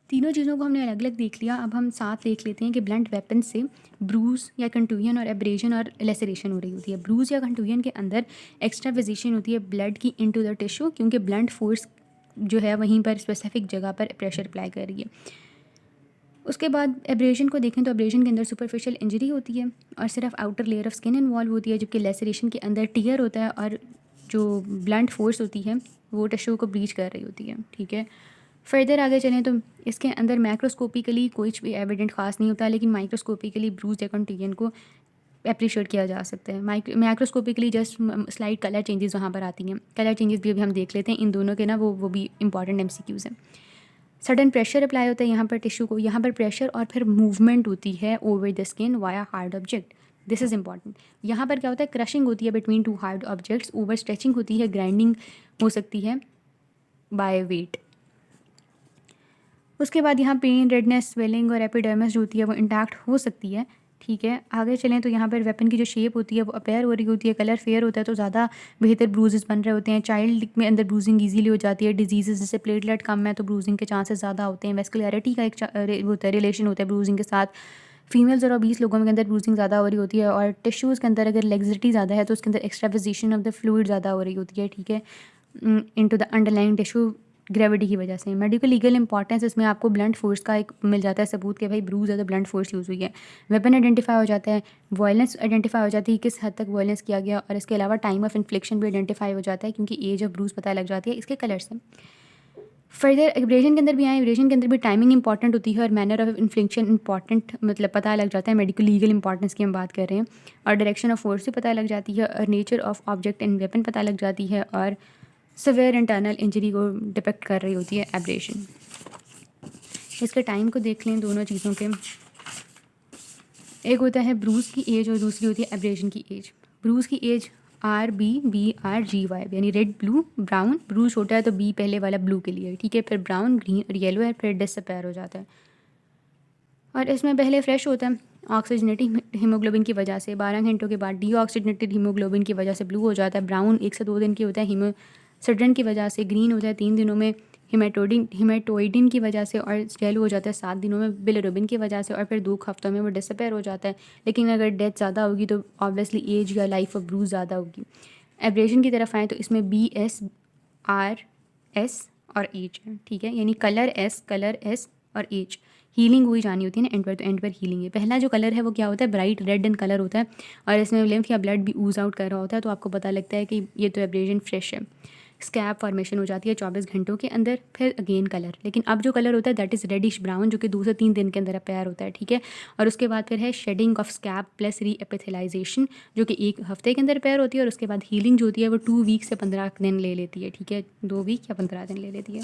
तीनों चीज़ों को हमने अलग अलग देख लिया। अब हम साथ देख लेते हैं कि ब्लंट वेपन से ब्रूज़ या कंटूजन और एब्रेजन और लेसरेशन हो रही होती है। ब्रूज़ या कंटूजन के अंदर एक्स्ट्राविजेशन होती है ब्लड की इनटू द टिश्यू, क्योंकि ब्लंट फोर्स जो है वहीं पर स्पेसिफिक जगह पर प्रेशर अप्लाई कर रही है। उसके बाद एब्रेशन को देखें तो एब्रेशन के अंदर सुपरफिशियल इंजरी होती है और सिर्फ outer layer of skin involve होती है, जबकि लेसरेशन के अंदर टीयर होता है और जो ब्लंट फोर्स होती है वो टिश्यू को ब्रीच कर रही होती है। ठीक है, फर्दर आगे चलें तो इसके अंदर मैक्रोस्कोपिकली कोई भी एविडेंट खास नहीं होता, लेकिन माइक्रोस्कोपिकली ब्रूज या कंटूजन को अप्रिशिएट किया जा सकता है। Macroscopically just slide colour changes वहाँ पर आती हैं। कलर चेंजेस भी अभी हम देख लेते हैं इन दोनों के ना, वो भी इंपॉर्टेंट MCQs हैं। सडन प्रेशर अप्लाई होता है यहाँ पर टिश्यू को, यहाँ पर प्रेशर और फिर मूवमेंट होती है over the skin via hard object. This is important. यहाँ पर क्या होता है, क्रशिंग होती है between two hard objects, over stretching होती है, ग्राइंडिंग हो सकती है बाय वेट। उसके बाद यहाँ पेन, रेडनेस, स्वेलिंग और एपिडर्मिस जो होती है वो इंटैक्ट हो सकती है। ठीक है, आगे चलें तो यहाँ पर वेपन की जो शेप होती है वो अपेयर हो रही होती है, कलर फेयर होता है तो ज़्यादा बेहतर ब्रूजेस बन रहे होते हैं। चाइल्ड में अंदर ब्रूजिंग ईजीली हो जाती है। डिजीज़ जैसे प्लेटलेट कम है तो ब्रूजिंग के चांसेस ज़्यादा होते हैं। वेस्कुलरिटी का एक होता है, रिलेशन होता है ब्रूजिंग के साथ। फीमेल्स और ओबीस लोगों के अंदर ब्रूजिंग ज़्यादा हो रही होती है, और टिश्यूज़ के अंदर अगर लेग्जिटी ज़्यादा है तो उसके अंदर एक्स्ट्राविजेशन ऑफ द फ्लूइड ज़्यादा हो रही होती है। ठीक है, into the underlying tissue gravity की वजह से। मेडिकल लीगल इंपॉर्टेंस इसमें आपको ब्लंट फोर्स का एक मिल जाता है सबूत कि भाई ब्रूज है तो ब्लंट फोर्स यूज़ हुई है। वेपन आइडेंटिफाई हो जाता है, वायलेंस आइडेंटिफाई हो जाती है किस हद तक वायलेंस किया गया, और इसके अलावा टाइम ऑफ इन्फ्लिक्शन भी आइडेंटिफाई हो जाता है क्योंकि एज ऑफ ब्रूज पता लग जाती है इसके कलर से। फर्दर एब्रेजन के अंदर भी आए, एब्रेजन के अंदर भी टाइमिंग इंपॉर्टेंट होती है और मैनर ऑफ इन्फ्लिक्शन इंपॉर्टेंट, मतलब पता लग जाता है। मेडिकल लीगल इंपॉर्टेंस की हम बात कर रहे हैं, और डायरेक्शन ऑफ फोर्स भी पता लग जाती है, और nature of object and weapon पता लग जाती है, और सिवियर इंटरनल इंजरी को डिपेक्ट कर रही होती है एब्रेशन। इसके टाइम को देख लें दोनों चीज़ों के। एक होता है ब्रूज की एज और दूसरी होती है एब्रेशन की एज। ब्रूज की एज RBBRGY, यानी रेड, ब्लू, ब्राउन। ब्रूज छोटा है तो बी पहले वाला ब्लू के लिए, ठीक है, फिर ब्राउन, ग्रीन और येलो है, फिर डिसअपेयर हो जाता है। और इसमें पहले फ्रेश होता है ऑक्सीजनेटेड हीमोग्लोबिन की वजह से, 12 घंटों के बाद डीऑक्सीजनेटेड हीमोग्लोबिन की वजह से ब्लू हो जाता है। ब्राउन 1 से 2 दिन की होता है हीमोसिडेंट की वजह से। ग्रीन होता है 3 दिनों में हिमेटोइडिन की वजह से, और येलो हो जाता है 7 दिनों में बिलिरुबिन की वजह से, और फिर 2 हफ्तों में वो डिसअपेयर हो जाता है। लेकिन अगर डेथ ज़्यादा होगी तो ऑब्वियसली एज या लाइफ ऑफ ब्रूज ज़्यादा होगी। एब्रेशन की तरफ आएँ तो इसमें BSRS और एज है, ठीक है, यानी कलर एस और एज। हीलिंग वही जानी होती है ना एंड पर, तो एंड पर हीलिंग है। पहला जो कलर है वो क्या होता है, ब्राइट रेड इन कलर होता है, और इसमें लिम्फ या ब्लड भी ऊज आउट कर रहा होता है, तो आपको पता लगता है कि ये तो एब्रेजन फ्रेश है। स्कैब फॉर्मेशन हो जाती है 24 घंटों के अंदर, फिर अगेन कलर। लेकिन अब जो कलर होता है दैट इज़ रेडिश ब्राउन, जो कि 2 से 3 दिन के अंदर अपेयर होता है, ठीक है। और उसके बाद फिर है शेडिंग ऑफ स्कैब प्लस री एपिथेलाइजेशन, जो कि 1 हफ्ते के अंदर अपेयर होती है, और उसके बाद हीलिंग जो होती है वो 2 वीक से 15 दिन ले लेती है, ठीक है, 2 वीक या 15 दिन ले लेती है।